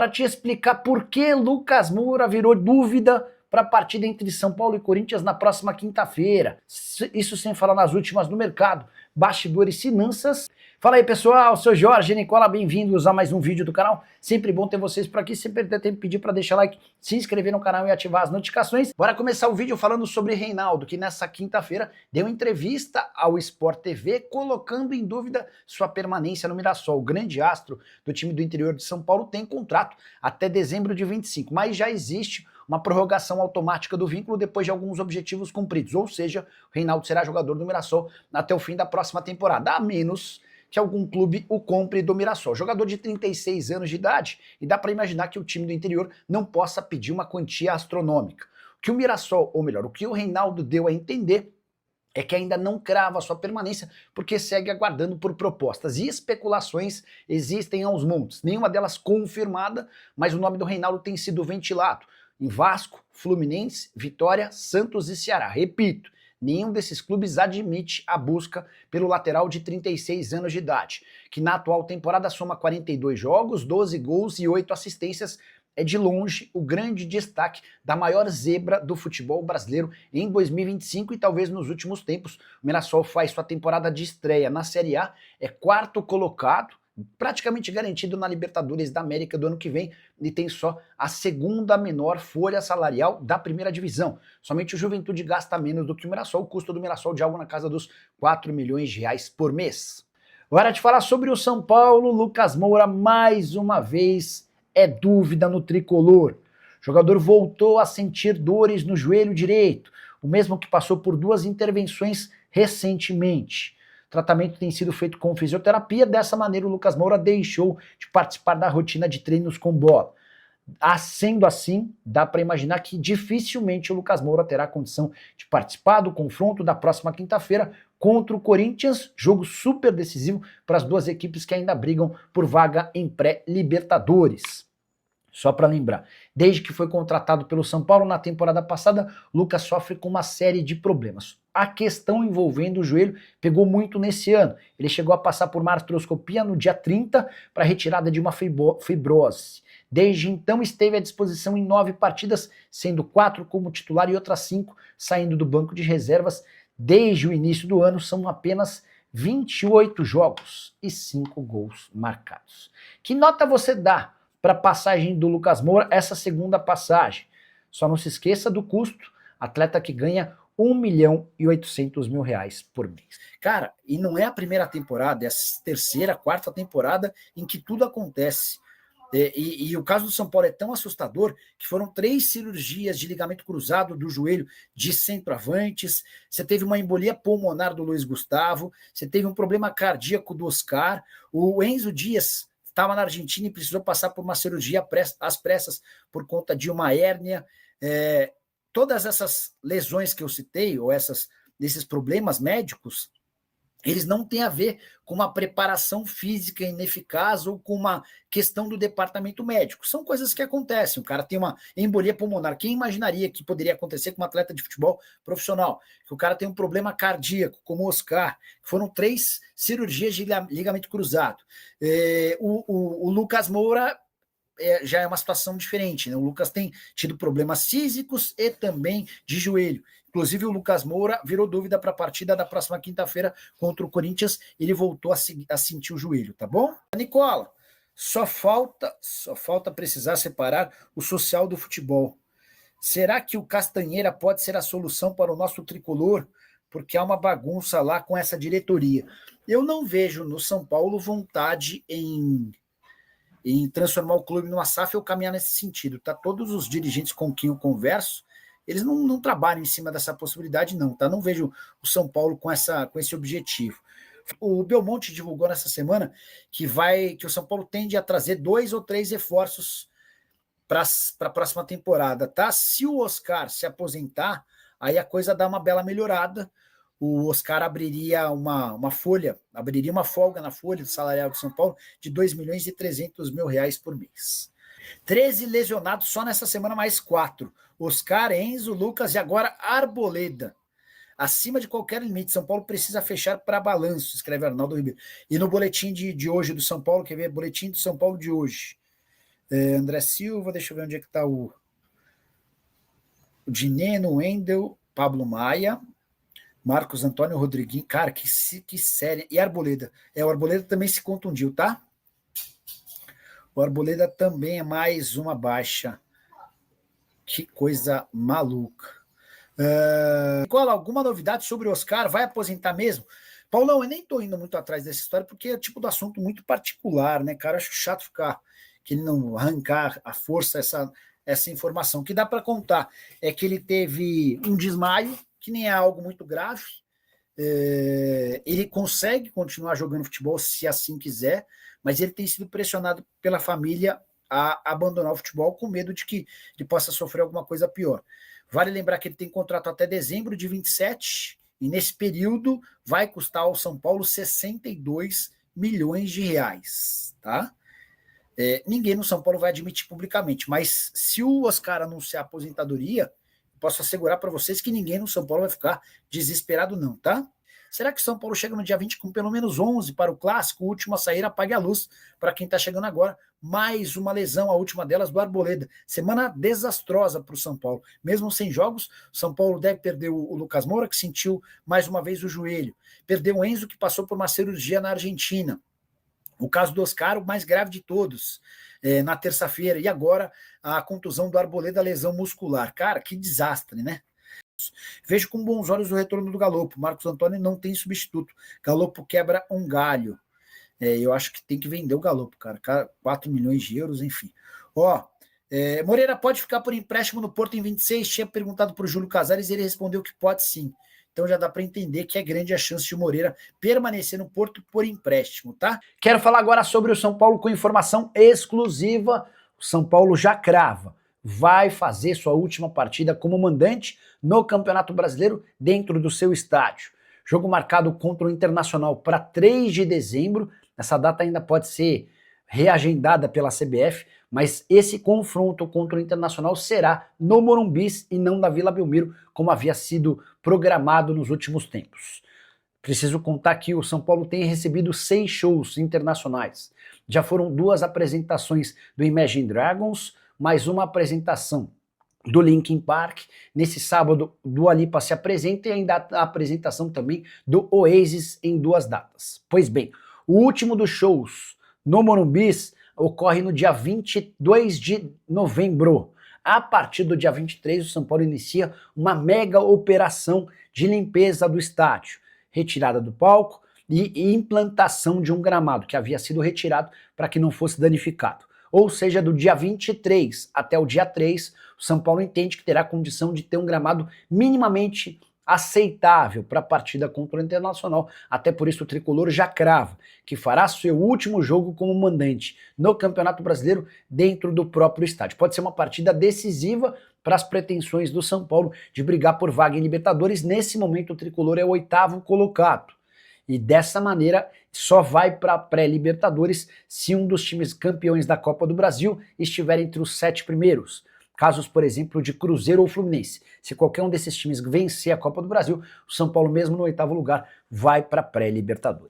para te explicar por que Lucas Moura virou dúvida para a partida entre São Paulo e Corinthians na próxima quinta-feira. Isso sem falar nas últimas do mercado, bastidores e finanças. Fala aí, pessoal, sou Jorge Nicola, bem-vindos a mais um vídeo do canal. Sempre bom ter vocês por aqui, sempre tem tempo de pedir para deixar like, se inscrever no canal e ativar as notificações. Bora começar o vídeo falando sobre Reinaldo, que nessa quinta-feira deu entrevista ao Sport TV, colocando em dúvida sua permanência no Mirassol. O grande astro do time do interior de São Paulo tem contrato até dezembro de 25, mas já existe uma prorrogação automática do vínculo depois de alguns objetivos cumpridos, ou seja, o Reinaldo será jogador do Mirassol até o fim da próxima temporada, a menos que algum clube o compre do Mirassol. Jogador de 36 anos de idade, e dá para imaginar que o time do interior não possa pedir uma quantia astronômica. O que o Mirassol, ou melhor, o que o Reinaldo deu a entender é que ainda não crava sua permanência, porque segue aguardando por propostas. E especulações existem aos montes, nenhuma delas confirmada, mas o nome do Reinaldo tem sido ventilado em Vasco, Fluminense, Vitória, Santos e Ceará. Repito, nenhum desses clubes admite a busca pelo lateral de 36 anos de idade, que na atual temporada soma 42 jogos, 12 gols e 8 assistências. É de longe o grande destaque da maior zebra do futebol brasileiro em 2025 e talvez nos últimos tempos. O Mirassol faz sua temporada de estreia na Série A, é quarto colocado, praticamente garantido na Libertadores da América do ano que vem, e tem só a segunda menor folha salarial da primeira divisão. Somente o Juventude gasta menos do que o Mirassol, o custo do Mirassol de algo na casa dos 4 milhões de reais por mês. Agora de falar sobre o São Paulo, Lucas Moura mais uma vez é dúvida no tricolor. O jogador voltou a sentir dores no joelho direito, o mesmo que passou por 2 intervenções recentemente. O tratamento tem sido feito com fisioterapia, dessa maneira o Lucas Moura deixou de participar da rotina de treinos com bola. Sendo assim, dá para imaginar que dificilmente o Lucas Moura terá condição de participar do confronto da próxima quinta-feira contra o Corinthians, jogo super decisivo para as duas equipes que ainda brigam por vaga em pré-Libertadores. Só para lembrar, desde que foi contratado pelo São Paulo na temporada passada, Lucas sofre com uma série de problemas. A questão envolvendo o joelho pegou muito nesse ano. Ele chegou a passar por uma artroscopia no dia 30 para retirada de uma fibrose. Desde então esteve à disposição em 9 partidas, sendo 4 como titular e outras 5 saindo do banco de reservas. Desde o início do ano são apenas 28 jogos e 5 gols marcados. Que nota você dá para a passagem do Lucas Moura, essa segunda passagem? Só não se esqueça do custo, atleta que ganha 1.800.000 reais por mês. Cara, e não é a primeira temporada, é a terceira, quarta temporada em que tudo acontece. E o caso do São Paulo é tão assustador que foram 3 cirurgias de ligamento cruzado do joelho de centroavantes, você teve uma embolia pulmonar do Luiz Gustavo, você teve um problema cardíaco do Oscar, o Enzo Dias estava na Argentina e precisou passar por uma cirurgia às pressas por conta de uma hérnia. Todas essas lesões que eu citei, ou esses problemas médicos, eles não têm a ver com uma preparação física ineficaz ou com uma questão do departamento médico. São coisas que acontecem. O cara tem uma embolia pulmonar. Quem imaginaria que poderia acontecer com um atleta de futebol profissional? Que o cara tem um problema cardíaco, como o Oscar. Foram 3 cirurgias de ligamento cruzado. O Lucas Moura já é uma situação diferente, né? O Lucas tem tido problemas físicos e também de joelho. Inclusive o Lucas Moura virou dúvida para a partida da próxima quinta-feira contra o Corinthians, ele voltou a sentir o joelho, tá bom? Nicola, só falta precisar separar o social do futebol. Será que o Castanheira pode ser a solução para o nosso tricolor? Porque há uma bagunça lá com essa diretoria. Eu não vejo no São Paulo vontade em transformar o clube numa SAF ou caminhar nesse sentido, tá? Todos os dirigentes com quem eu converso, eles não trabalham em cima dessa possibilidade, não, tá? Não vejo o São Paulo com esse objetivo. O Belmonte divulgou nessa semana que o São Paulo tende a trazer 2 ou 3 reforços para a próxima temporada, tá? Se o Oscar se aposentar, aí a coisa dá uma bela melhorada. O Oscar abriria uma folga na folha do salarial de São Paulo de 2.300.000 reais por mês. 13 lesionados só nessa semana, mais 4. Oscar, Enzo, Lucas e agora Arboleda. Acima de qualquer limite, São Paulo precisa fechar para balanço, escreve Arnaldo Ribeiro. E no boletim de hoje do São Paulo, quer ver? Boletim do São Paulo de hoje. André Silva, deixa eu ver onde é que tá o Dineno, Wendel, Pablo Maia, Marcos Antônio Rodriguinho. Cara, que série. E Arboleda. O Arboleda também se contundiu, tá? O Arboleda também é mais uma baixa. Que coisa maluca. Nicola, alguma novidade sobre o Oscar? Vai aposentar mesmo? Paulão, eu nem tô indo muito atrás dessa história, porque é tipo do assunto muito particular, né, cara? Acho chato ficar, que ele não arrancar à força essa informação. O que dá para contar é que ele teve um desmaio, que nem é algo muito grave. Ele consegue continuar jogando futebol se assim quiser, mas ele tem sido pressionado pela família a abandonar o futebol com medo de que ele possa sofrer alguma coisa pior. Vale lembrar que ele tem contrato até dezembro de 27, e nesse período vai custar ao São Paulo 62 milhões de reais, tá? Ninguém no São Paulo vai admitir publicamente, mas se o Oscar anunciar aposentadoria, posso assegurar para vocês que ninguém no São Paulo vai ficar desesperado não, tá? Será que o São Paulo chega no dia 20 com pelo menos 11 para o Clássico? O último a sair apague a luz para quem está chegando agora. Mais uma lesão, a última delas do Arboleda. Semana desastrosa para o São Paulo. Mesmo sem jogos, o São Paulo deve perder o Lucas Moura, que sentiu mais uma vez o joelho. Perdeu o Enzo, que passou por uma cirurgia na Argentina. O caso do Oscar, o mais grave de todos, na terça-feira. E agora, a contusão do Arboleda, lesão muscular. Cara, que desastre, né? Vejo com bons olhos o retorno do Galopo. Marcos Antônio não tem substituto. Galopo quebra um galho. Eu acho que tem que vender o Galopo, cara. 4 milhões de euros, enfim. Moreira pode ficar por empréstimo no Porto em 26? Tinha perguntado para o Júlio Casares e ele respondeu que pode sim. Então já dá para entender que é grande a chance de o Moreira permanecer no Porto por empréstimo, tá? Quero falar agora sobre o São Paulo com informação exclusiva. O São Paulo já crava. Vai fazer sua última partida como mandante no Campeonato Brasileiro dentro do seu estádio. Jogo marcado contra o Internacional para 3 de dezembro. Essa data ainda pode ser reagendada pela CBF, mas esse confronto contra o Internacional será no Morumbi e não na Vila Belmiro, como havia sido programado nos últimos tempos. Preciso contar que o São Paulo tem recebido 6 shows internacionais. Já foram 2 apresentações do Imagine Dragons, mais uma apresentação do Linkin Park. Nesse sábado, Dua Lipa se apresenta e ainda a apresentação também do Oasis em 2 datas. Pois bem, o último dos shows no Morumbi ocorre no dia 22 de novembro. A partir do dia 23, o São Paulo inicia uma mega operação de limpeza do estádio, retirada do palco e implantação de um gramado que havia sido retirado para que não fosse danificado. Ou seja, do dia 23 até o dia 3, o São Paulo entende que terá condição de ter um gramado minimamente aceitável para a partida contra o Internacional. Até por isso o Tricolor já crava que fará seu último jogo como mandante no Campeonato Brasileiro dentro do próprio estádio. Pode ser uma partida decisiva para as pretensões do São Paulo de brigar por vaga em Libertadores. Nesse momento o Tricolor é o 8º colocado. E dessa maneira só vai para a pré-Libertadores se um dos times campeões da Copa do Brasil estiver entre os 7 primeiros. Casos, por exemplo, de Cruzeiro ou Fluminense. Se qualquer um desses times vencer a Copa do Brasil, o São Paulo, mesmo no 8º lugar, vai para a pré-Libertadores.